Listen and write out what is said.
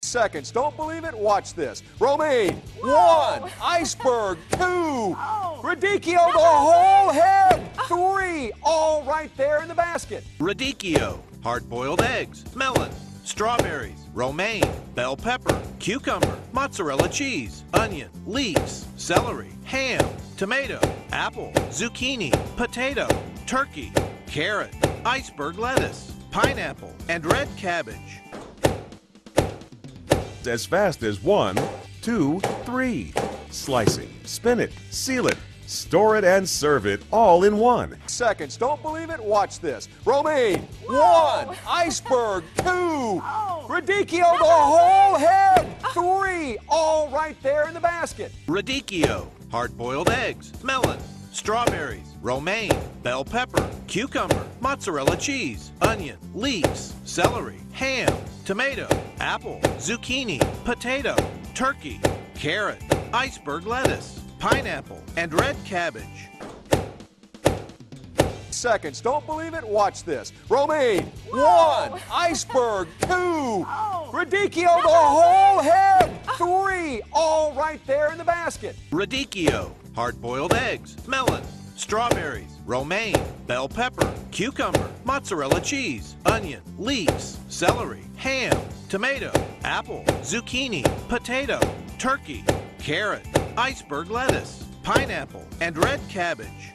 Seconds. Don't believe it? Watch this. Romaine, Whoa. 1. Iceberg, 2. Oh. Radicchio, the whole head, 3. All right there in the basket. Radicchio, hard-boiled eggs, melon, strawberries, romaine, bell pepper, cucumber, mozzarella cheese, onion, leeks, celery, ham, tomato, apple, zucchini, potato, turkey, carrot, iceberg lettuce, pineapple, and red cabbage. As fast as 1, 2, 3. Slicing, spin it, seal it, store it, and serve it all in one. Seconds. Don't believe it? Watch this. Romaine, Whoa. 1. Iceberg, 2. Oh. Radicchio, the whole head, 3. All right there in the basket. Radicchio, hard-boiled eggs, melon, strawberries, romaine, bell pepper, cucumber, mozzarella cheese, onion, leeks, celery, ham, tomato, apple, zucchini, potato, turkey, carrot, iceberg lettuce, pineapple, and red cabbage. Seconds. Don't believe it? Watch this. Romaine, Whoa. 1. Iceberg, 2. Oh. Radicchio, the whole head, 3. All right there in the basket. Radicchio, hard-boiled eggs, melon, strawberries, romaine, bell pepper, cucumber, mozzarella cheese, onion, leeks, celery, ham, tomato, apple, zucchini, potato, turkey, carrot, iceberg lettuce, pineapple, and red cabbage.